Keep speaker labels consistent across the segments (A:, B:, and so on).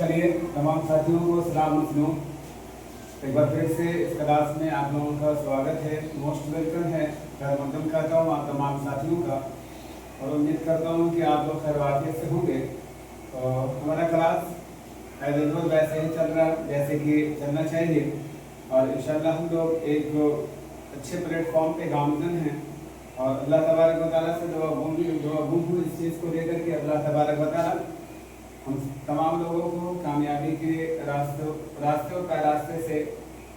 A: चलिए तमाम साथियों को सलाम मसलूम। एक बार फिर से इस क्लास में आप लोगों का स्वागत है, मोस्ट वेलकम है। खैर मकदम करता हूँ आप तमाम साथियों का और उम्मीद करता हूँ कि आप लोग खैर वाक़ियत से होंगे। हमारा क्लास एज यूजुअल वैसे ही चल रहा है जैसे कि चलना चाहिए और इंशाल्लाह हम लोग एक अच्छे प्लेटफॉर्म पे गामजन हैं और अल्लाह तबारक व तआला से दुआ हूँ इस चीज़ को लेकर के अल्लाह तबारक व तआला हम तमाम लोगों को कामयाबी के रास्ते से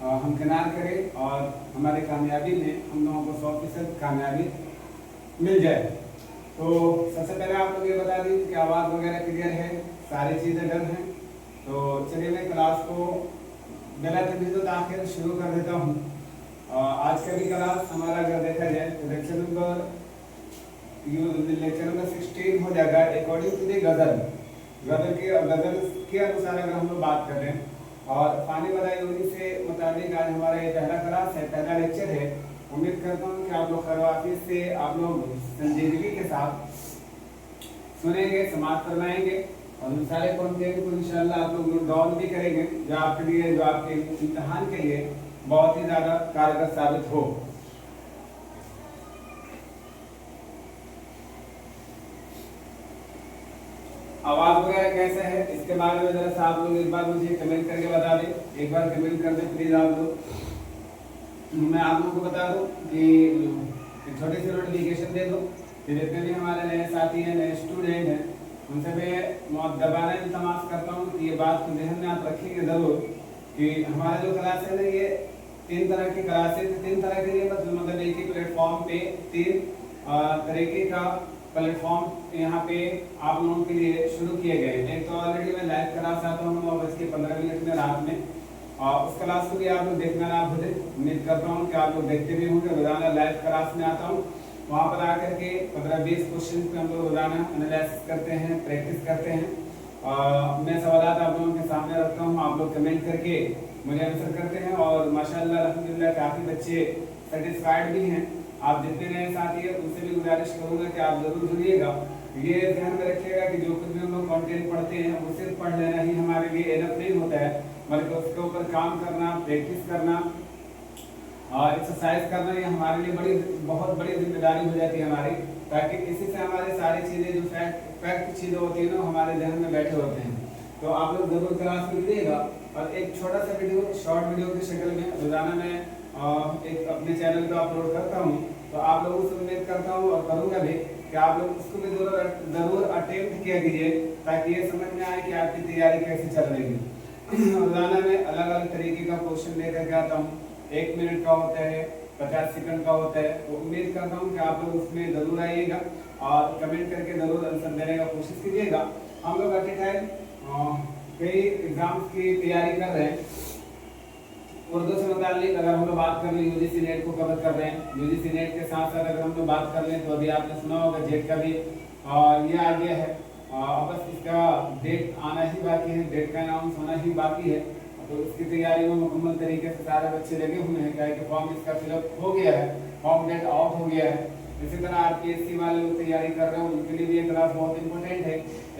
A: हमकिनार करें और हमारे कामयाबी में हम लोगों को 100% कामयाबी मिल जाए। तो सबसे पहले आप लोग ये बता दें कि आवाज़ वगैरह क्लियर है, सारी चीज़ें डन हैं। तो चलिए मैं क्लास को बिला तमीज़ आखिर शुरू कर देता हूँ। आज का भी क्लास हमारा अगर देखा जाए तो लेक्चर नंबर 16 हो जाएगा अकॉर्डिंग टू द गज़ल के अनुसार अगर हम लोग बात कर रहे हैं और पानी वाला यूनी से मुताबिक आज हमारा ये पहला क्लास है, पहला लेक्चर है। उम्मीद करता हूँ कि आप लोग खैरवाफियत से आप लोग संजीदगी के साथ सुनेंगे, समाप्त करवाएंगे और सारे कॉन्टेंट को इंशाल्लाह आप लोग नोट डाउन भी करेंगे जो आपके लिए, जो आपके इम्तिहान के लिए बहुत ही ज़्यादा कारगर साबित हो। आवाज़ वगैरह कैसा है इसके बारे में जरा सा आप लोग एक बार मुझे कमेंट करके बता दें। एक बार कमेंट कर दें प्लीज़ आप लोग। मैं आप लोगों को बता दूं कि छोटे से नोटिफिकेशन दे दूं कि जितने भी हमारे नए साथी हैं, नए स्टूडेंट हैं, उनसे मैं मुअद्दबाना इल्तमास करता हूं कि ये बात को ज़हन में आप रखिएगा ज़रूर कि हमारा जो क्लास है ना ये 3 तरह की क्लासेज, 3 तरह के लिए मतलब एक ही प्लेटफॉर्म पे 3 तरीके का प्लेटफॉर्म यहाँ पे आप लोगों के लिए शुरू किए गए हैं। एक तो ऑलरेडी मैं लाइव क्लास आता हूँ 9:15 में रात में और उस क्लास को भी आप लोग देखना ना भूलें। उम्मीद करता हूँ कि आप लोग देखते भी होंगे। रोजाना लाइव क्लास में आता हूँ, वहाँ पर आकर के 15-20 क्वेश्चन पे हम लोग रोजाना एनालिसिस करते हैं, प्रैक्टिस करते हैं। मैं सवाल आप लोगों के सामने रखता हूँ, आप लोग कमेंट करके मुझे आंसर करते हैं और माशाल्लाह अल्हम्दुलिल्लाह काफ़ी बच्चे सेटिस्फाइड भी हैं। आप जितने नए साथी हैं उनसे भी गुजारिश करूंगा कि आप जरूर जुड़िएगा। ये ध्यान में रखिएगा कि जो कुछ भी हम लोग कंटेंट पढ़ते हैं वो सिर्फ पढ़ लेना ही हमारे लिए एनफ नहीं होता है, बल्कि उसके ऊपर काम करना, प्रैक्टिस करना और एक्सरसाइज करना ये हमारे लिए बहुत बड़ी जिम्मेदारी हो जाती है हमारी, ताकि इसी से हमारे सारी चीज़ें जो फैक्ट चीज़ें होती है ना हमारे जहन में बैठे होते हैं। तो आप लोग जरूर क्लास में जुड़िएगा और एक छोटा सा वीडियो, शॉर्ट वीडियो की शक्ल में रोजाना मैं एक अपने चैनल पर अपलोड करता हूँ। तो आप लोगों से उम्मीद करता हूँ और करूँगा भी कि आप लोग उसको भी जरूर अटेम्प्ट किया कीजिए ताकि ये समझ में आए कि आपकी तैयारी कैसे चल रही है। रोजाना में अलग अलग तरीके का क्वेश्चन लेकर के आता हूँ। 1 मिनट का होता है, 50 सेकंड का होता है। तो उम्मीद करता हूँ कि आप लोग उसमें जरूर आइएगा और कमेंट करके जरूर आंसर देने का कोशिश कीजिएगा। हम लोग एट ए टाइम कई एग्जाम्स की तैयारी कर रहे हैं। उर्दू से मुताल्लिक अगर हम लोग बात कर लें, यूजीसी नेट को कवर कर रहे हैं। यूजीसी नेट के साथ साथ अगर हम लोग बात कर लें तो अभी आपने सुना होगा जेट का भी ये आ गया है। बस इसका डेट आना ही बाकी है, डेट का अनाउंस होना ही बाकी है। तो इसकी तैयारी में मुकम्मल तरीके से सारे बच्चे लगे हुए हैं। क्या है कि फॉर्म इसका फिलअप हो गया है, फॉर्म डेट आउट हो गया है। इसी तरह आरपीएससी वाले लोग तैयारी कर रहे हैं, उनके लिए भी ये क्लास बहुत इंपॉर्टेंट है।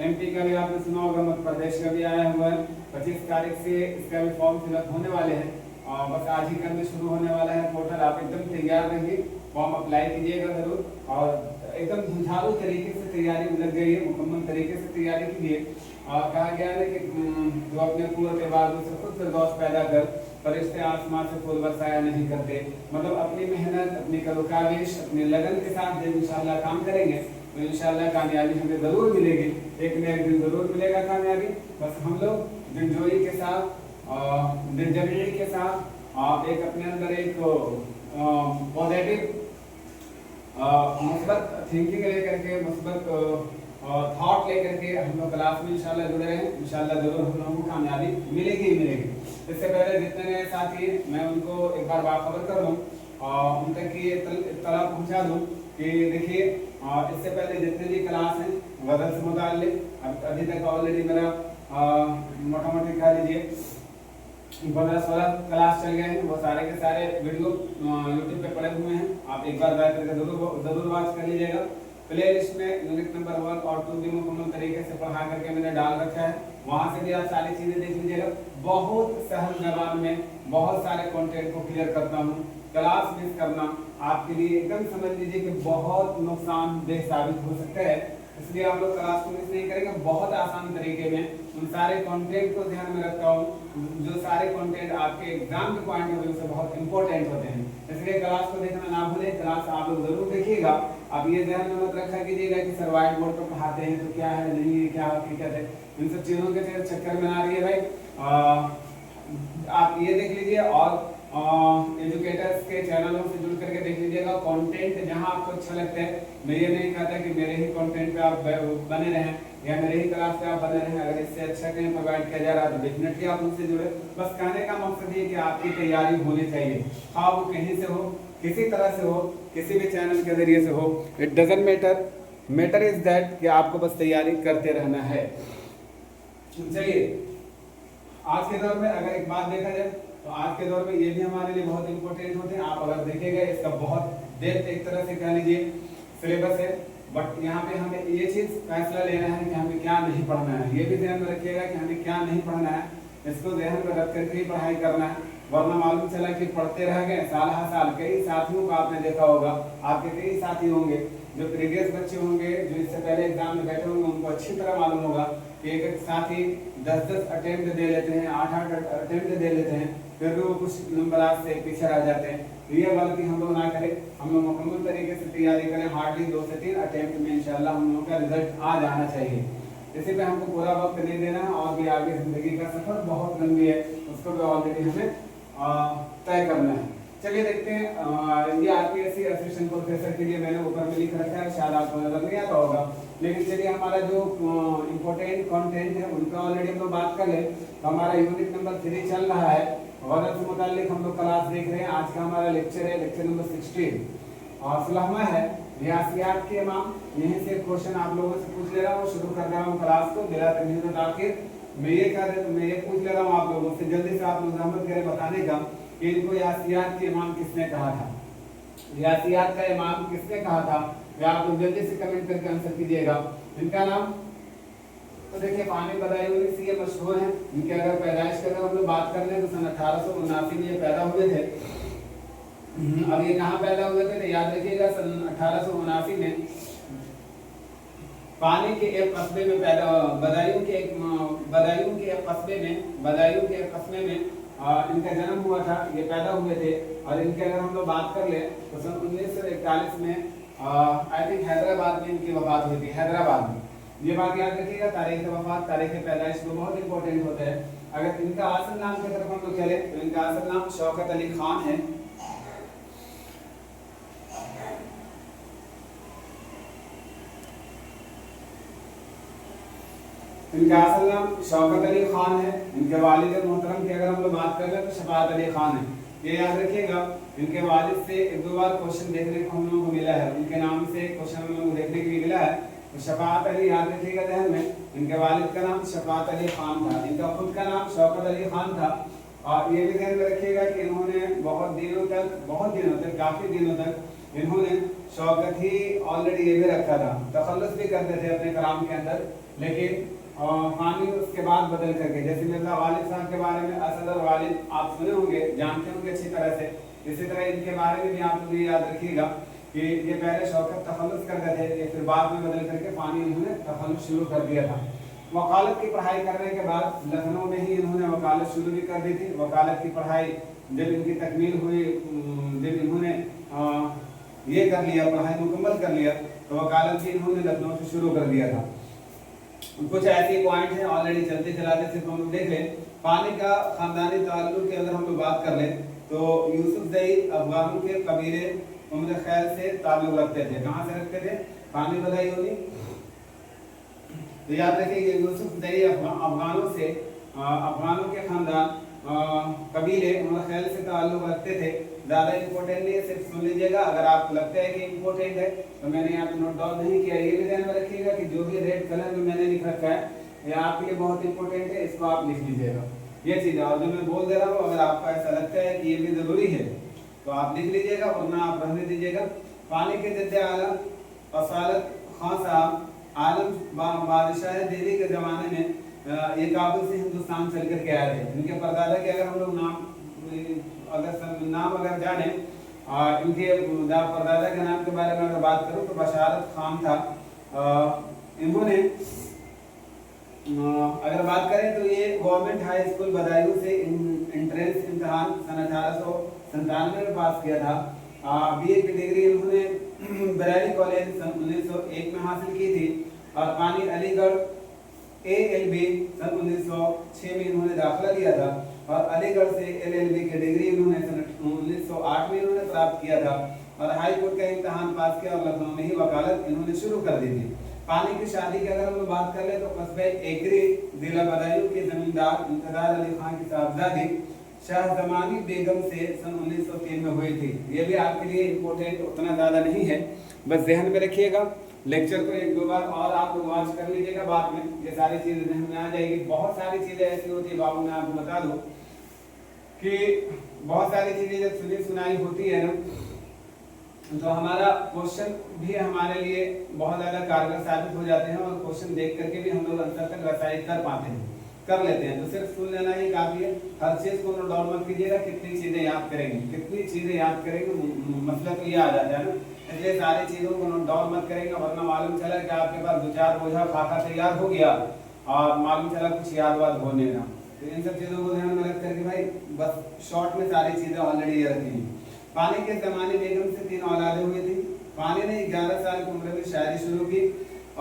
A: एमपी का भी आपने सुना होगा, मध्य प्रदेश का भी आया हुआ है। 25 तारीख से इसका भी फॉर्म फिलअप होने वाले हैं और बस आज ही कल में शुरू होने वाला है पोर्टल। आप एकदम तैयार रहिए, फॉर्म अप्लाई कीजिएगा जरूर और एकदम झुंझारू तरीके से तैयारी में लग गई है, मुकम्मल तरीके से तैयारी कीजिए। कहा गया है कि जो अपने कुव्वत बाज़ू से खुद फिरदौस पैदा कर, फरिश्ते आसमान से फूल बरसाया नहीं करते। मतलब अपनी मेहनत, अपनी करोकाविश, अपनी लगन के साथ जब इंशाल्लाह काम करेंगे तो इंशाल्लाह कामयाबी हमें ज़रूर मिलेगी। एक न एक दिन ज़रूर मिलेगा कामयाबी। बस हम लोग दिलजोई के साथ, दिलजमी के साथ आप एक अपने अंदर एक पॉजिटिव मुस्बत थिंकिंग लेकर के, मुस्बत थॉट लेकर के हम लोग क्लास में इंशाल्लाह जुड़े हैं। इंशाल्लाह जरूर हम लोगों को कामयाबी मिलेगी ही मिलेगी। इससे पहले जितने नए साथी हैं मैं उनको एक बार बाखबर कर दूँ और उन तक की इत्तला पहुँचा दूँ कि देखिए इससे पहले जितने भी क्लास हैं गज़ल से मुताल्लिक़ अभी तक ऑलरेडी मेरा मोटा मोटी कह लीजिए 15-16 क्लास चल गए हैं। वो सारे के सारे वीडियो यूट्यूब पे पड़े हुए हैं। आप एक बार जा करके जरूर वॉच कर लीजिएगा प्ले लिस्ट में यूनिट नंबर 1 और 2 भी मुकम्मल तरीके से पढ़ा करके मैंने डाल रखा है, वहां से भी आप सारी चीजें देख लीजिएगा। बहुत सहज जबान में बहुत सारे कंटेंट को क्लियर करता हूँ। क्लास मिस करना आपके लिए एकदम समझ लीजिए कि बहुत नुकसानदेह साबित हो सकता है, इसलिए आप लोग क्लास को मिस नहीं करेंगे। बहुत आसान तरीके में उन सारे कंटेंट को ध्यान में रखता हूँ, जो सारे कंटेंट आपके एग्जाम के पॉइंट ऑफ व्यू से बहुत इंपॉर्टेंट होते हैं, इसलिए क्लास को देखना ना भूलें। क्लास आप लोग जरूर देखिएगा। अब ये ध्यान में मत रखा कीजिएगा कि सर व्हाइट बोर्ड पर पढ़ाते हैं तो क्या है, नहीं है, क्या हकीकत है, इन सब चीजों के चक्कर में ना रहिए भाई। आप ये देख लीजिए और एजुकेटर्स के चैनलों से जुड़ करके देख लीजिएगा। कंटेंट जहां आपको अच्छा लगता है, मैं ये नहीं कहता कि मेरे ही कंटेंट पे आप बने रहें या मेरे ही क्लास पे आप बने रहें। अगर इससे अच्छा कहीं प्रोवाइड किया जा रहा है तो डेफिनेटली आप उनसे जुड़े। बस कहने का मकसद ये कि आपकी तैयारी होनी चाहिए, हाँ वो कहीं से हो, किसी तरह से हो, किसी भी चैनल के जरिए से हो, it doesn't matter. Matter is that कि आपको बस तैयारी करते रहना है। चलिए, आज के दौर में अगर एक बात देखा जाए तो आज के दौर में ये भी हमारे लिए बहुत इंपॉर्टेंट होते हैं। आप अगर देखेंगे इसका बहुत डेप्थ एक तरह से कह लीजिए सिलेबस है, बट यहाँ पे हमें ये चीज फैसला लेना है कि हमें क्या नहीं पढ़ना है। ये भी ध्यान में रखिएगा कि हमें क्या नहीं पढ़ना है, इसको ध्यान में रख करके ही पढ़ाई करना है। वरना मालूम चला कि पढ़ते रह गए साल हर साल। कई साथियों को आपने देखा होगा, आपके कई साथी होंगे जो प्रीवियस बच्चे होंगे, जो इससे पहले एग्जाम में बैठे होंगे, उनको अच्छी तरह मालूम होगा कि एक साथी 10-10 अटेम्प्ट दे लेते हैं, 8-8 अटेम्प्ट दे लेते हैं, फिर भी वो कुछ नंबर से पीछे रह जाते हैं। तो ये गलती हम लोग ना करें, हम लोग मुकम्मल तरीके से तैयारी करें। हार्डली 2 से 3 अटेम्प्ट में इंशाल्लाह हम लोगों का रिजल्ट आ जाना चाहिए। इसी पे हमको पूरा वक्त नहीं देना है, और भी आगे जिंदगी का सफर बहुत लंबी है, उसको भी ऑलरेडी हमें तय करना है। चलिए देखते हैं। ये आरपीएससी असिस्टेंट प्रोफेसर के लिए मैंने ऊपर में लिख रखा है, शायद आपको नजर नहीं आता होगा, लेकिन चलिए हमारा जो इम्पोर्टेंट कंटेंट है उनका ऑलरेडी हम लोग बात कर ले। तो हमारा यूनिट नंबर 3 चल रहा है, गलत से मुतालिक हम लोग क्लास देख रहे हैं। आज का हमारा लेक्चर है लेक्चर नंबर 16 और सुलहमा है रियासियात के इमाम। यहीं से क्वेश्चन आप लोगों से पूछ ले रहा हूँ, शुरू कर रहा हूँ क्लास को बिला तमीज़ आखिर। मैं ये पूछ ले रहा हूँ आप लोगों से, जल्दी से आप लोग रहमत करें बताने का कि इनको रियासियात के इमाम किसने कहा था, रियासियात का इमाम किसने कहा था। या आप लोग जल्दी से कमेंट करके आंसर कीजिएगा। इनका नाम तो देखिए पानी बदायूनी से ये मशहूर हैं। इनके अगर पैदाइश की अगर हम लोग बात कर लें तो सन 1879 में ये पैदा हुए थे। अब ये कहाँ पैदा हुए थे तो याद रखिएगा सन 1879 में पानी के एक कस्बे में पैदा, बदायूं के एक कस्बे में इनका जन्म हुआ था, ये पैदा हुए थे। और इनके अगर हम लोग बात कर ले तो सन 1941 में आई थिंक हैदराबाद में इनकी वफात हुई थी, हैदराबाद में। ये बात याद रखिएगा, तारीख वफात तारीख पैदाइश को बहुत इंपॉर्टेंट होता है। अगर इनका असल नाम की तरफ हम लोग चले तो इनका असल नाम शौकत अली खान है। इनका असल नाम शौकत अली खान है। इनके वालिद मोहतरम की अगर हम लोग बात कर रहे तो शफात अली खान है, ये याद रखिएगा। इनके वालिद से एक दो बार क्वेश्चन देखने को हम लोगों को मिला है, उनके नाम से क्वेश्चन हम लोगों को देखने को मिला है। तो शफात अली याद रखिएगा ध्यान में, इनके वालिद का नाम शफात अली खान था, इनका खुद का नाम शौकत अली खान था। और ये भी ध्यान में रखिएगा कि इन्होंने बहुत दिनों तक काफी दिनों तक इन्होंने शौकत ही ऑलरेडी ये भी रखा था, तखल्लुस भी करते थे अपने कलाम के अंदर, लेकिन पानी उसके बाद बदल करके, जैसे मिर्जा वालिद साहब के बारे में असद और वालिद आप सुने होंगे, जानते होंगे अच्छी तरह से। इसी तरह इनके बारे में भी आप लोग याद रखिएगा कि ये पहले शौकत तखल्लुस करते थे, ये फिर बाद में बदल करके पानी इन्होंने तखल्लुस शुरू कर दिया था। वकालत की पढ़ाई करने के बाद लखनऊ में ही इन्होंने वकालत शुरू भी कर दी थी। वकालत की पढ़ाई जब इनकी तकमील हुई, जब इन्होंने ये कर लिया, पढ़ाई मुकम्मल कर लिया, तो वकालत भी इन्होंने लखनऊ से शुरू कर दिया था। कुछ ऐसे पॉइंट हैं ऑलरेडी चलते चलाते सिर्फ हम लोग देख लें। पानी का खानदानी ताल्लुक की अगर हम लोग बात कर लें तो यूसुफ जई अफगानों के कबीले उम्र खैर से ताल्लुक रखते थे। कहाँ से रखते थे? पानी बदायूनी। तो याद रखिए यूसुफ जई अफगानों से, अफगानों के खानदान कबीले उम्र खैर से ताल्लुक रखते थे। ज़्यादा इम्पोर्टेंट नहीं है, सिर्फ सुन लीजिएगा। अगर आपको लगता है कि इम्पोर्टेंट है तो मैंने यहाँ पे नोट डाउन नहीं किया। ये भी ध्यान में रखिएगा कि जो भी रेड कलर में मैंने लिख रखा है ये आपके लिए बहुत इंपॉर्टेंट है, इसको आप लिख लीजिएगा। ये चीज़ है, और जो मैं बोल दे रहा हूँ अगर आपको ऐसा लगता है कि ये भी ज़रूरी है तो आप लिख लीजिएगा, वरना आप रहने दीजिएगा। पानी के जद्दे आला असालत खान साहब आलम बादशाह दिल्ली के ज़माने में ये काबुल से हिंदुस्तान चल कर के आए थे। इनके परदादा के अगर हम लोग नाम अगर जाने, इनके परदादा के नाम के बारे में अगर बात करूं तो बशारत खान था। इन्होंने अगर बात करें तो ये गवर्नमेंट हाई स्कूल बदायूं से एंट्रेंस इम्तहान सन 1897 में पास किया था। बीए की डिग्री इन्होंने बरेली कॉलेज सन 1901 में हासिल की थी और पानी अलीगढ़ एएलबी सन 1906 में इन्होंने दाखिला लिया था और अलीगढ़ से एलएलबी की डिग्री इन्होंने सन 1908 में इन्होंने प्राप्त किया था और हाई कोर्ट का इम्तहान पास किया और लखनऊ में ही वकालत इन्होंने शुरू कर दी थी। पानी की शादी की अगर हम लोग बात कर ले तो कस्बे एकरी जिला बदायूं के जमींदार इंतजार अली खान की साहबजादी शाहजमानी बेगम से सन 1903 में हुई थी। ये भी आपके लिए इम्पोर्टेंट उतना ज़्यादा नहीं है, बस जहन में रखिएगा। लेक्चर को एक दो बार और आप लोग वॉच कर लीजिएगा, बाद में ये सारी चीज़ें जहन में आ जाएगी। बहुत सारी चीज़ें ऐसी होती है बाबू, मैं आपको बता दूँ कि बहुत सारी चीज़ें जब सुनी सुनाई होती है ना तो हमारा क्वेश्चन भी हमारे लिए बहुत ज़्यादा कारगर साबित हो जाते हैं और क्वेश्चन देख करके भी हम लोग आंसर तक रसाई कर पाते हैं, कर लेते हैं। तो सिर्फ सुन लेना ही काफ़ी है, हर चीज़ को नोट डाउन मत कीजिएगा। कितनी चीज़ें याद करेंगे, कितनी चीज़ें याद करेंगे, मसला तो ये आ जाता है ना, इसलिए सारी चीज़ों को नोट डाउन मत करेंगे, वरना मालूम चला कि आपके पास 2-4 बोझा खाका तैयार हो गया और मालूम चला कुछ याद वाद होने ना। तो इन सब चीज़ों को ध्यान में रख करके भाई बस शॉर्ट में सारी चीज़ें ऑलरेडी ये रखी हैं। पानी के ज़माने बेगम से 3 औलादें हुई थी। पानी ने 11 साल की उम्र में शायरी शुरू की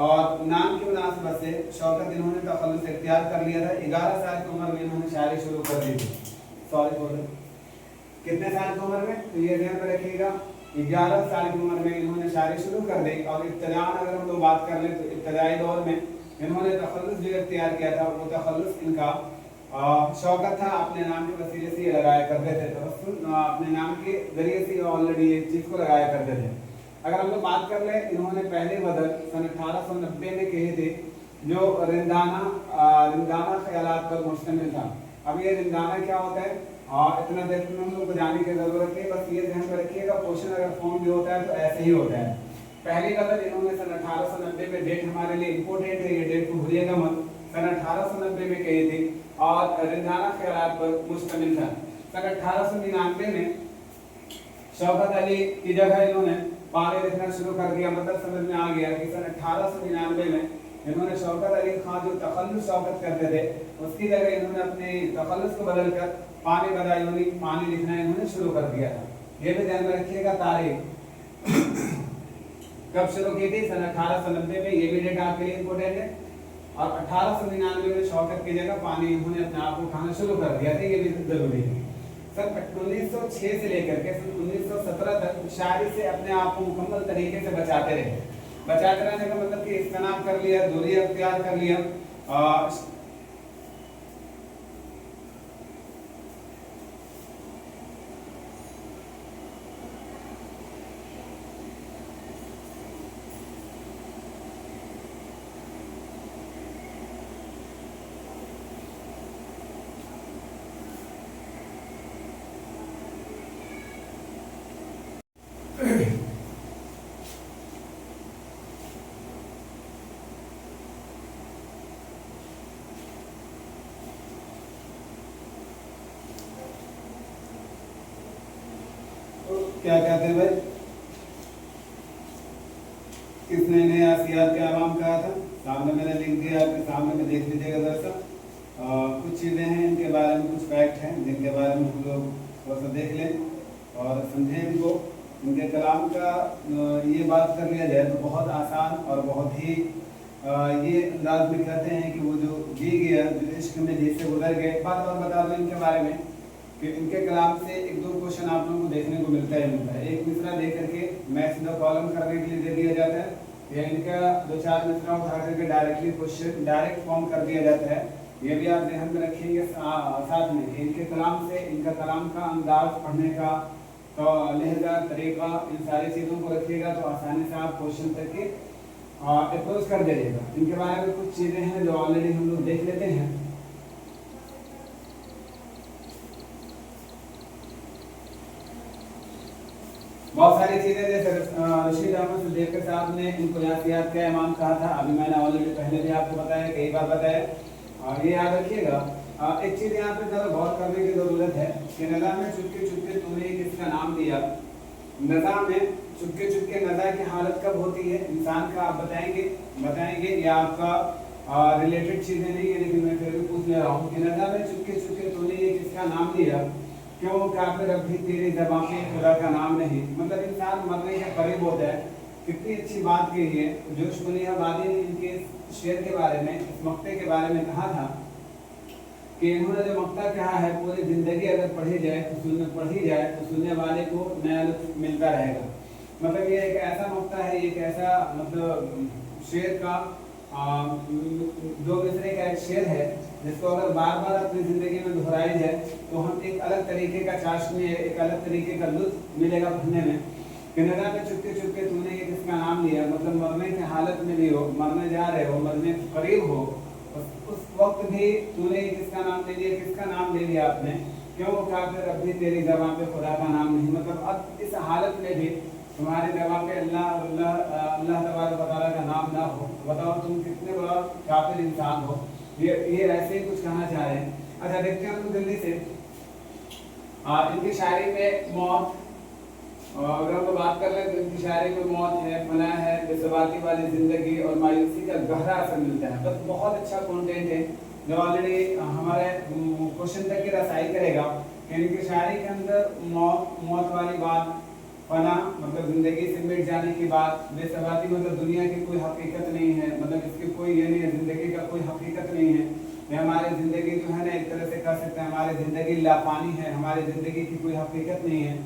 A: और नाम की मुनासिबत से शौकत इन्होंने तखल्लुस इख्तियार कर लिया था। 11 साल की उम्र में इन्होंने शायरी शुरू कर दी थी। सॉरी बोल कितने साल की उम्र में, तो ये ध्यान में रखिएगा 11 साल की उम्र में इन्होंने शायरी शुरू कर दी। और इब्तिदाअन अगर हम लोग बात कर लें तो इब्तिदाई दौर में इन्होंने तखल्लुस जो इख्तियार किया था वो तखल्लुस इनका शौकत था, अपने नाम के वसीले से ये लगाया करते थे। तो अपने नाम के जरिए से ऑलरेडी ये चीज़ को लगाया करते थे। अगर हम लोग बात कर ले, इन्होंने पहले बदल सन 1890 में कहे थे जो रिंदाना ख्यालात पर मुश्तमिल था। अब ये रिंदाना क्या होता है इतना देर में हम लोग को जाने की जरूरत है, बस ये ध्यान में रखिएगा। क्वेश्चन अगर फॉर्म भी होता है तो ऐसे ही होता है। पहली गजल इन्होंने सन 1890 में, डेट हमारे लिए इम्पोर्टेंट है, ये डेट को भूलिएगा मत, सन 1890 में कही थी और रिंदाना ख्यालात पर मुश्तमिल था। सन 1899 में शौकत अली की जगह इन्होंने पानी लिखना शुरू कर दिया। मतलब समझ में आ गया कि सन 1899 में इन्होंने शौकत अली खान जो तखल्लुस शौकत करते थे उसकी जगह इन्होंने अपने तखल्लुस को बदलकर पानी बदायूनी पानी लिखना इन्होंने शुरू कर दिया था। ये भी ध्यान में रखिएगा। तारीख कब शुरू की थी, सन 1890 में, ये भी डेट आपके लिए इम्पोर्टेंट है। और 1899 में शौकत की जगह पानी इन्होंने अपने आप को खाना शुरू कर दिया था, ये भी जरूरी है। सन 1906 से लेकर के सन 1917 तक शायरी से अपने आप को मुकम्मल तरीके से बचाते रहे। बचाते रहने का मतलब कि इस्तेनाब कर लिया, दूरी अख्तियार कर लिया। क्या कहते हैं भाई, किसने ने आसियात के आवाम कहा था, सामने मैंने लिख दिया, आपके सामने में देख लीजिएगा दरअसल। कुछ चीज़ें हैं इनके बारे में, कुछ फैक्ट हैं जिनके बारे में हम लोग थोड़ा सा देख लें और समझें इनको। इनके कलाम का ये बात कर लिया जाए तो बहुत आसान और बहुत ही ये अंदाज में कहते हैं कि वो जो जी गया, जो इश्क में जिससे गुजर गए। बात और बता दो इनके बारे में कि इनके कलाम से 1-2 क्वेश्चन आप लोगों को देखने को मिलता है। एक मिसरा दे करके मैथ सीधा कॉलम करने के लिए दे दिया जाता है, या इनका 2-4 मिसरा उठा करके डायरेक्टली क्वेश्चन डायरेक्ट फॉर्म कर दिया जाता है। ये भी आप ध्यान में रखिएगा। साथ में इनके कलाम से, इनका कलाम का अंदाज पढ़ने का तो लहजा, तरीका, इन सारी चीज़ों को रखिएगा तो आसानी से आप क्वेश्चन तक के अप्रोच कर जाइएगा। इनके बारे में कुछ चीज़ें हैं जो ऑलरेडी हम लोग देख लेते हैं। बहुत सारी चीजें जैसे रशीद अहमद सुल्तान साहब ने इनको याद क्या इमाम कहा था, अभी मैंने ऑलरेडी पहले भी आपको बताया, कई बार बताया, और ये याद रखिएगा। एक चीज यहाँ पे जरा गौर करने की जरूरत है कि नज़ा में चुपके चुपके तूने किसका नाम दिया। नज़ा में चुपके चुपके नज़ा की हालत कब होती है इंसान का, आप बताएंगे या आपका रिलेटेड चीजें नहीं है, लेकिन मैं फिर भी पूछ ले रहा हूँ कि नज़ा में चुपके चुपके तूने ये किसका नाम लिया, क्यों काफिर अब भी तेरी ज़बान पे खुदा का नाम नहीं। मतलब इंसान मरने के करीब होता है। कितनी अच्छी बात कही है जोश मुनीहाबादी ने इनके शेर के बारे में, इस मक्ते के बारे में कहा था कि इन्होंने जो मक्ता कहा है पूरी जिंदगी अगर पढ़ी जाए तो सुनने वाले को नया लुत्फ मिलता रहेगा। मतलब ये एक ऐसा मक्ता है, एक ऐसा मतलब शेर का दो मिसरे का एक शेर है जिसको अगर बार बार अपनी जिंदगी में दोहराई जाए तो हम एक अलग तरीके का चाशनी है, एक अलग तरीके का लुत्फ मिलेगा पढ़ने में। कि नज़ा में चुपके चुपके तूने ये किसका नाम लिया, मतलब मरने की हालत में भी हो, मरने जा रहे हो, मरने के करीब हो, उस वक्त भी तूने ये किसका नाम ले लिया, किसका नाम ले लिया आपने, क्यों काफिर अब भी तेरी ज़बान पे खुदा का नाम नहीं। मतलब अब इस हालत में भी तुम्हारे ज़बान पे अल्लाह तबारक व तआला का नाम ना हो, बताओ तुम कितने बड़ा काफिर इंसान हो। ये ऐसे ही कुछ कहना चाह रहे हैं। अच्छा देखते हैं हम जल्दी से इनकी शायरी में मौत, अगर हम बात कर लें तो इनकी शायरी में मौत है, फना है, बेसबाती वाली जिंदगी और मायूसी का गहरा असर मिलता है। बस बहुत अच्छा कंटेंट है जो ऑलरेडी हमारे क्वेश्चन तक की रसाई करेगा। इनकी शायरी के अंदर मौत वाली बात, फना मतलब जिंदगी से मिट जाने की बात, बेसबाती मतलब दुनिया की कोई हकीकत नहीं है, मतलब इसकी कोई ये नहीं है, जिंदगी का कोई हकीकत नहीं है, ये हमारी जिंदगी जो है ना एक तरह से कह सकते हैं हमारी जिंदगी लापानी है, हमारी जिंदगी की कोई हकीकत नहीं है।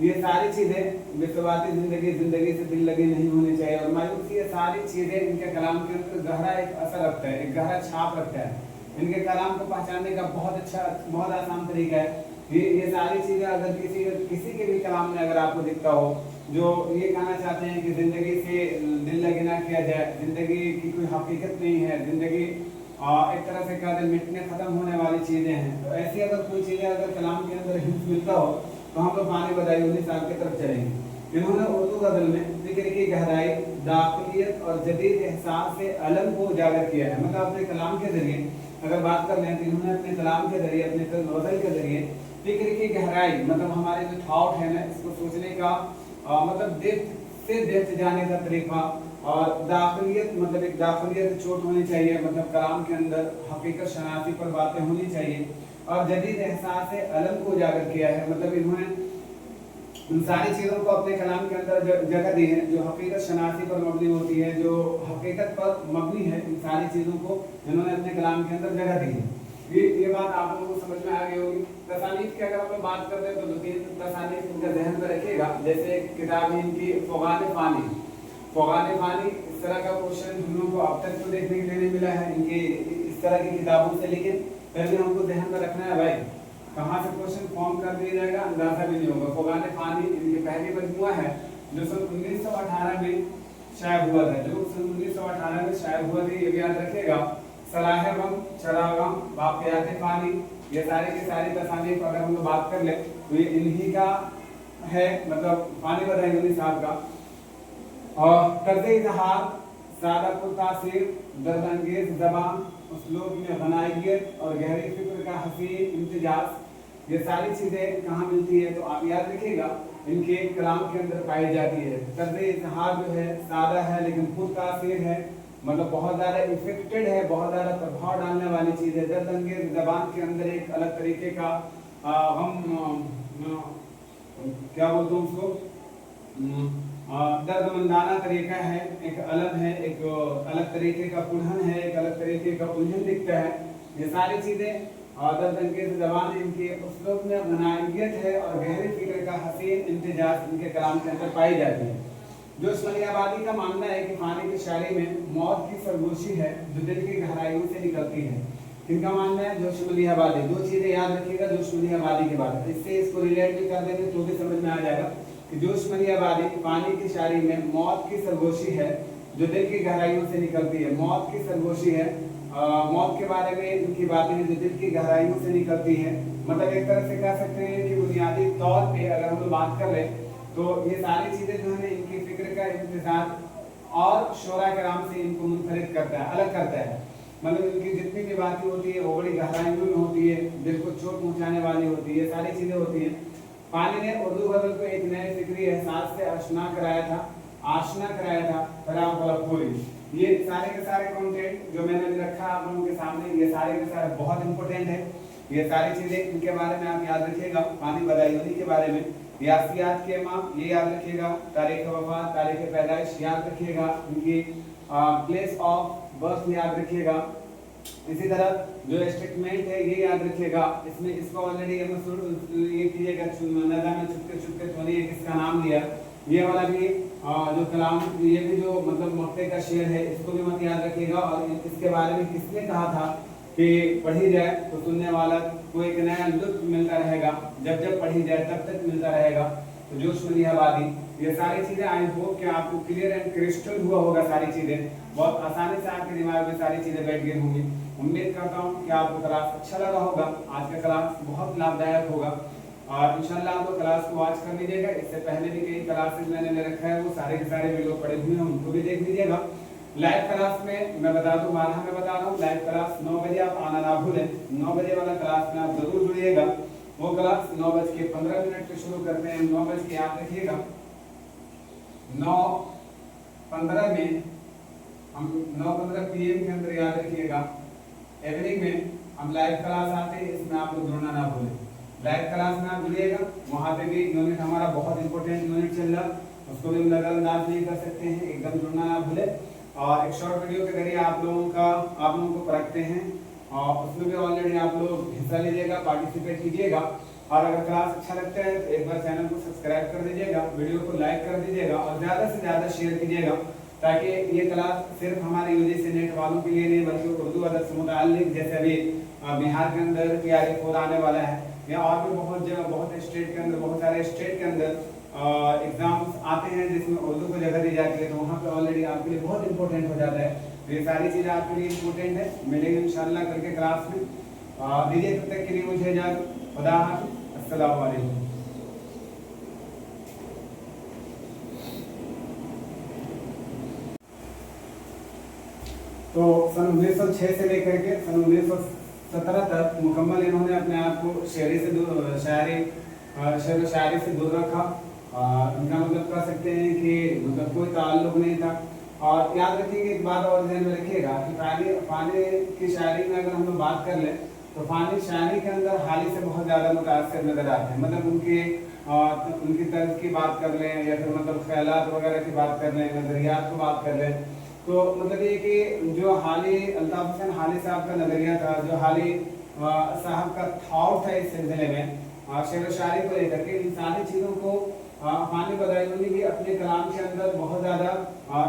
A: ये सारी चीजें बेसबाती जिंदगी से दिल लगी नहीं होनी चाहिए और मायूसी, ये सारी चीजें इनके कलाम के अंदर गहरा एक असर रखता है, एक गहरा छाप रखता है। इनके कलाम को पहचानने का बहुत आसान तरीका है। ये सारी चीजें अगर किसी के भी कलाम में अगर आपको दिखता हो जो ये कहना चाहते हैं कि जिंदगी से दिल लगी ना किया जाए, जिंदगी की कोई हकीकत नहीं है, जिंदगी एक तरह से कहते मिटने खत्म होने वाली चीजें हैं, तो ऐसी अगर कोई चीजें अगर कलाम के अंदर हिंस मिलता हो तो हम लोग पानी बदाई 19 साल की तरफ चलेंगे। इन्होंने उर्दू गजल में जिक्र की गहराई, दाखिलियत और जदीद एहसास से अलम को उजागर किया है। मतलब अपने कलाम के जरिए अगर बात कर लें तो इन्होंने अपने कलाम के जरिए, अपने गजल के जरिए फिक्र की गहराई, मतलब हमारे जो थॉट है ना इसको सोचने का मतलब डेप्थ से डेप्थ जाने का तरीका, और दाखिलियत मतलब एक दाखिलियत चोट होनी चाहिए, मतलब कलाम के अंदर हकीकत शनासी पर बातें होनी चाहिए, और जदीद एहसास से अलम को उजागर किया है। मतलब इन्होंने उन सारी चीज़ों को अपने कलाम के अंदर जगह दी है जो हकीकत शनासी पर मबनी होती है, जो हकीकत पर मबनी है, इन सारी चीज़ों को इन्होंने अपने कलाम के अंदर जगह दी है। ये बात आप लोगों को समझ में आ गई होगी। तसानीफ की अगर हम लोग बात करते हैं तो दो तीन तसानीफ इनका जहन में रखिएगा। जैसे किताब है इनकी फ़गान फ़ानी, इस तरह का क्वेश्चन हम लोगों को अब तक तो देखने के लिए नहीं मिला है इनके इस तरह की किताबों से, लेकिन फिर भी हमको ध्यान में रखना है भाई, कहाँ से क्वेश्चन फॉर्म कर दिया जाएगा अंदाजा भी नहीं होगा। फ़गान फ़ानी इनकी पहली मजमुआ है जो सन 1918 में शायद हुआ था, जो सन 1918 में शायद हुआ था, ये भी याद रखिएगा। सलाह गम, चरागम, वाक़यात फ़ानी, ये सारी की सारी तसानीफ अगर हम लोग बात कर ले तो ये इन्हीं का है, मतलब फ़ानी बदाई 19 साल का। और तर्ज़ इज़हार, सादा कुल तासीर, दर्द अंगेज ज़बान, उसलूब में गनाइयत और गहरी फिक्र का हसीन इम्तिजाज, ये सारी चीज़ें कहाँ मिलती है तो आप याद रखिएगा इनके कलाम के अंदर पाई जाती है। तर्ज़ इज़हार जो है सादा है लेकिन खुद तासीर है, मतलब बहुत ज़्यादा इफेक्टेड है, बहुत ज़्यादा प्रभाव डालने वाली चीज़ है। दर्द अंगेज ज़बान के अंदर एक अलग तरीके का क्या बोलते हैं उसको, दर्दमंदाना तरीका है, एक अलग है, एक अलग तरीके का कुल्हन है, एक अलग तरीके का उलझन दिखता है। ये सारी चीज़ें दर्द अंगेज ज़बान इनके उसलूब में गनाइयत है और गहरी फिक्र का हसीन इम्तिजाज इनके कलाम के अंदर पाई जाती है। जोश मुनीहाबादी का मानना है कि फ़ानी की शायरी में मौत की सरगोशी है जो दिल की गहराइयों से निकलती है। किनका मानना है? जोश मुनीहाबादी। दो चीज़ें याद रखिएगा जोश मुनीहाबादी के बाद, इससे इसको रिलेट भी कर देंगे तो भी समझ में आ जाएगा कि जोश मुनीहाबादी फ़ानी की शायरी में मौत की सरगोशी है जो दिल की गहराइयों से निकलती है। मौत की सरगोशी है, मौत के बारे में इनकी बातें हैं जो दिल की गहराइयों से निकलती हैं। मतलब एक तरह से कह सकते हैं कि बुनियादी तौर पे अगर हम लोग बात कर लें तो ये सारी चीजें जो है इनकी फिक्र का इंतजार और शोरा कराम से इनको मुनफरिद करता है, अलग करता है। मतलब इनकी जितनी भी बातें होती है वो बड़ी गहराइयों में होती है, दिल को चोट पहुंचाने वाली होती है, सारी चीजें होती हैं। पानी ने उर्दू गजल को एक नए फिक्री एहसास से आशना कराया था पूरी। ये सारे के सारे कंटेंट जो मैंने अभी रखा आप लोगों के सामने, ये सारे के सारे बहुत इंपॉर्टेंट है। ये सारी चीजें इनके बारे में आप याद रखिएगा। पानी बदायूनी के बारे में, यासियात के इमाम ये याद रखिएगा, तारीख वफात, तारीख पैदाइश याद रखिएगा, इनकी प्लेस ऑफ बर्थ याद रखिएगा। इसी तरह जो स्टेटमेंट है ये याद रखिएगा। इसमें इसको ऑलरेडी ये कीजिएगा, नज़र में छुपके छुपके सोनिए किसका नाम लिया, ये वाला भी जो कलाम, ये भी जो मतलब मक्ते का शेर है, इसको भी मत याद रखिएगा। और इसके बारे में किसने कहा था कि पढ़ी जाए तो सुनने वाला को एक नया लुत्फ मिलता रहेगा, जब पढ़ी जाए तब तक मिलता रहेगा। तो जोश में आबादी, ये सारी चीजें आई होप कि आपको क्लियर एंड क्रिस्टल हुआ होगा। सारी चीजें बहुत आसानी से आपके दिमाग में सारी चीजें बैठ गई होंगी। उम्मीद करता हूँ कि आपको क्लास अच्छा लगा होगा। आज का क्लास बहुत लाभदायक होगा और इंशाल्लाह आप लोग क्लास को वॉच कर लीजिएगा। इससे पहले भी कई क्लासेस मैंने ले रखा है, वो सारे के सारे वीडियो पड़े हुए हैं, उनको भी देख लीजिएगा। लाइव क्लास में मैं बता दूं, 12 में बता रहा हूँ, लाइव क्लास 9 बजे आप आना ना भूलें। 9 बजे वाला क्लास में आप जरूर जुड़िएगा। वो क्लास 9:15 पे शुरू करते हैं। 9 बजे याद रखिएगा, 9:15 में हम 9:15 PM के अंदर याद रखिएगा। इवनिंग में हम लाइव क्लास आते हैं, इसमें आप लोग जुड़ना ना भूलें। लाइव क्लास में आप जुड़िएगा, वहाँ पे भी यूनिट हमारा बहुत इंपॉर्टेंट यूनिट चल रहा, उसको भी नजरअंदाज नहीं कर सकते हैं, एकदम जुड़ना ना भूलें। और एक शॉर्ट वीडियो के जरिए आप लोगों को परखते हैं और उसमें भी ऑलरेडी आप लोग हिस्सा लीजिएगा, पार्टिसिपेट कीजिएगा। और अगर क्लास अच्छा लगता है तो एक बार चैनल को सब्सक्राइब कर दीजिएगा, वीडियो को लाइक कर दीजिएगा और ज़्यादा से ज़्यादा शेयर कीजिएगा, ताकि ये क्लास सिर्फ हमारे यूजीसी नेट वालों के लिए नहीं बल्कि उर्दू अदब से मुताल्लिक, जैसे अभी बिहार के अंदर PRE4 आने वाला है, या और भी बहुत जगह, बहुत स्टेट के अंदर, बहुत सारे स्टेट के अंदर एग्जाम्स आते हैं जिसमें उर्दू को जगह दी जाती है, तो वहाँ पे ऑलरेडी आपके लिए बहुत इंपॉर्टेंट हो जाता है। तो ये सारी चीज़ें आपके लिए इंपॉर्टेंट है। मिलेंगे इंशाल्लाह करके क्लास में। दीजिए तब तक के लिए मुझे इजाज़त। खुदा हाफ़िज़। अस्सलाम वालेकुम। तो सन 1906 से लेकर के सन 1917 तक मुकम्मल इन्होंने अपने आप को शेर व शायरी से दूर रखा। इनका मतलब कह सकते हैं कि मतलब कोई ताल्लुक नहीं था। और याद रखिएगा एक बात और ध्यान में रखिएगा कि फानी की शायरी में अगर हम लोग बात कर लें तो फानी शायरी के अंदर हाली से बहुत ज़्यादा मुतासिर नजर आते हैं। मतलब उनकी तर्ज की बात कर लें या फिर मतलब ख्यालात वगैरह की बात कर लें, नज़रियात को बात कर लें, तो मतलब ये कि जो हाली अल्ताफ हुसैन हाली साहब का नज़रिया था, जो हाली साहब का थॉट था इस सिलसिले में शेर व शायरी को लेकर के, इन सारी चीज़ों को फानी बदायूनी भी अपने कलाम के अंदर बहुत ज़्यादा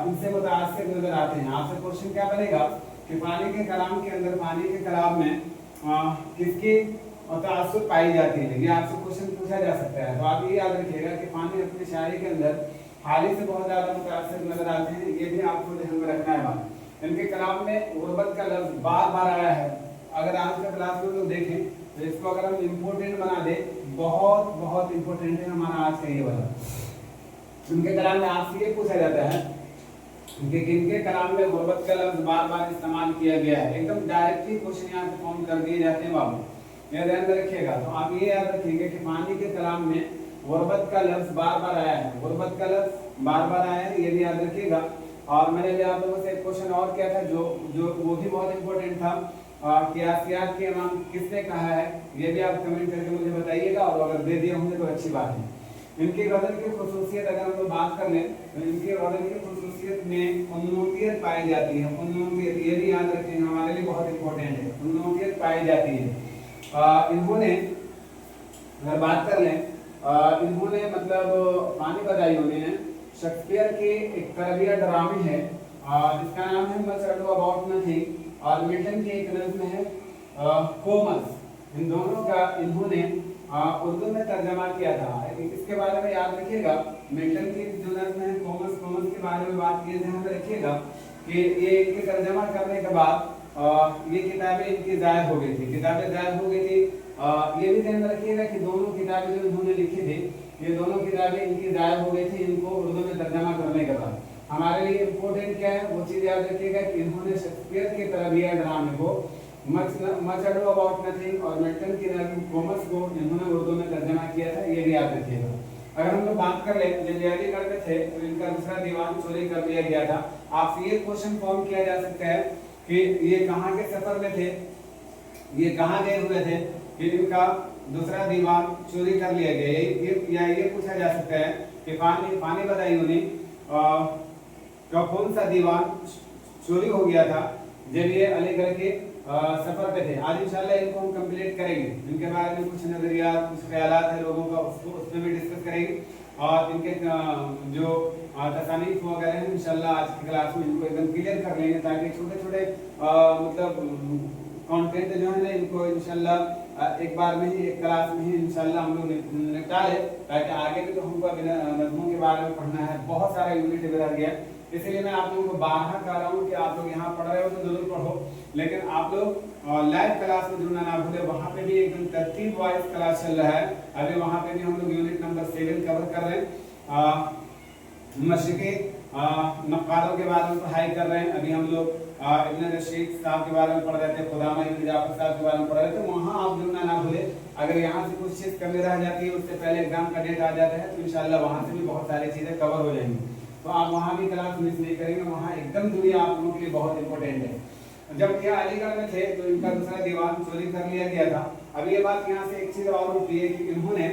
A: इनसे मुतासिर नजर आते हैं। आपसे क्वेश्चन क्या बनेगा कि फानी के कलाम के अंदर, फानी के कलाम में किसकी तासुर पाई जाती है, ये आपसे क्वेश्चन पूछा जा सकता है। तो आप ये याद रखिएगा कि फानी अपनी शायरी के अंदर हाली से बहुत ज़्यादा मुतासिर नजर आते हैं, ये भी आपको ध्यान में रखना है बात। इनके कलाम में गुर्बत का लफ्ज़ बार बार आया है। अगर आज का क्लास में लोग देखें तो इसको अगर हम इम्पोर्टेंट बना दे, बहुत बहुत इम्पोर्टेंट है हमारा आज का ये वाला। उनके कलाम में आपसे ये पूछा जाता है कि किनके कलाम में गुर्बत का लफ्ज़ बार बार इस्तेमाल किया गया है। एकदम डायरेक्टली क्वेश्चन यहाँ पे फॉर्म कर दिए जाते हैं बाबू, ये ध्यान में रखिएगा। तो आप ये याद रखिएगा कि फानी के कलाम में गुर्बत का लफ्ज़ बार बार आया है, गुर्बत का लफ्ज़ बार बार आया है, ये भी याद रखिएगा। और मैंने भी आप लोगों से एक क्वेश्चन और किया था जो वो भी बहुत इंपॉर्टेंट था कि यासियात के इमाम किसने कहा है, ये भी आप कमेंट करके मुझे बताइएगा। और अगर दे दिए होंगे तो अच्छी बात है। इनकी गज़ल की खुसूसियत अगर हम लोग बात कर लें तो इनकी गज़ल की खुसूसियत में उन्नूतियत पाई जाती है। उन्नूतियत ये भी याद रखें, हमारे लिए बहुत इंपॉर्टेंट है, उन्नूतियत पाई जाती है। इन्होंने अगर बात कर लें, इन्होंने मतलब फानी बदायूनी ने शेक्सपियर के एक तरबिया ड्रामे है जिसका नाम है मस्ट डू अबाउट नथिंग, और मिल्टन की एक नज़्म है कोमस। इन दोनों का इन्होंने उर्दू में तर्जमा किया था। इसके बारे में याद रखिएगा, मिल्टन की जो नज़्म है कोमस के बारे में बात किए ध्यान में रखिएगा कि ये इनके तर्जमा करने के बाद ये किताबें इनकी ज़ाय हो गई थी, किताबें ज़ाय हो गई थी। ये भी ध्यान में रखिएगा कि दोनों किताबें जो इन्होंने लिखी थी ये दोनों किताबें इनकी गायब हो गई थी, इनको उर्दू में तर्जमा करने के बाद। हमारे लिए इम्पोर्टेंट क्या है वो चीज़ याद रखिएगा कि इन्होंने शेक्सपियर की तरह दिया ड्रामे को, मच अडू अबाउट नथिंग और मिल्टन की कोमस को इन्होंने उर्दू में तर्जमा किया था, ये भी याद रखिएगा। अगर हम लोग बात कर ले जब अलीगढ़ में थे तो इनका दूसरा दीवान चोरी कर लिया गया था। आपसे ये क्वेश्चन फॉर्म किया जा सकता है कि ये कहाँ के सफर में थे, ये कहाँ गए हुए थे कि इनका दूसरा दीवान चोरी कर लिया गया। ये पूछा जा सकता है कि पानी बताइए उन्हें कौन सा दीवान चोरी हो गया था जब ये अलीगढ़ के सफर पे थे। आज इंशाल्लाह इनको हम कंप्लीट करेंगे, इनके बारे में कुछ नजरियात कुछ ख्यालात है लोगों का उसमें भी डिस्कस करेंगे और इनके जो तसानीफ वगैरह हैं इंशाल्लाह आज की क्लास में इनको एकदम क्लियर कर लेंगे ताकि छोटे छोटे मतलब कंटेंट जो है ना इनको इंशाल्लाह एक बार में ही एक क्लास में ही इंशाल्लाह हम लोग निपटा ले, ताकि आगे भी तो हमको अभी नज़्मों के बारे में पढ़ना है, बहुत सारा यूनिट इधर गया। इसलिए मैं आप लोगों को बारहा कह रहा हूँ कि आप लोग यहाँ पढ़ रहे हो तो जरूर पढ़ो, लेकिन आप लोग लाइव क्लास में जुड़ना ना भूले। वहाँ पे भी एकदम तरतीब वाइज क्लास चल रहा है। अभी वहाँ पे भी हम लोग यूनिट नंबर 7 कवर कर रहे हैं, मशरिकी नक्कालों के बारे में पढ़ाई कर रहे हैं। अभी हम लोग इब्न रशीद साहब के बारे में पढ़ रहे थे, खुदामा इब्न जाफर साहब के बारे में पढ़ रहे थे, वहाँ आप जुड़ना ना भूले। अगर यहाँ से कुछ चीज़ कमी रह जाती है उससे पहले एग्जाम का डेट आ जाता है तो इंशाल्लाह वहाँ से भी बहुत सारी चीज़ें कवर हो जाएंगी, तो आप वहाँ भी क्लास मिस नहीं करेंगे। वहाँ एकदम दुनिया आप लोगों के लिए बहुत इंपॉर्टेंट है। जब क्या अलीगढ़ में थे तो इनका दूसरा दीवान चोरी कर लिया गया था। अब ये बात यहाँ से एक चीज़ और होती है कि इन्होंने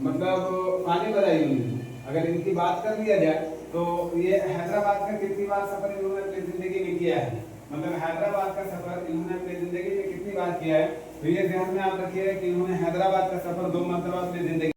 A: मतलब पानी बताई उन्होंने, अगर इनकी बात कर लिया जाए तो ये हैदराबाद का कितनी बार सफर इन्होंने अपनी जिंदगी में किया है, मतलब हैदराबाद का सफर इन्होंने अपनी जिंदगी में कितनी बार किया है, तो ये ध्यान में आप रखिएगा कि इन्होंने हैदराबाद का सफर 2 मरतबा अपनी जिंदगी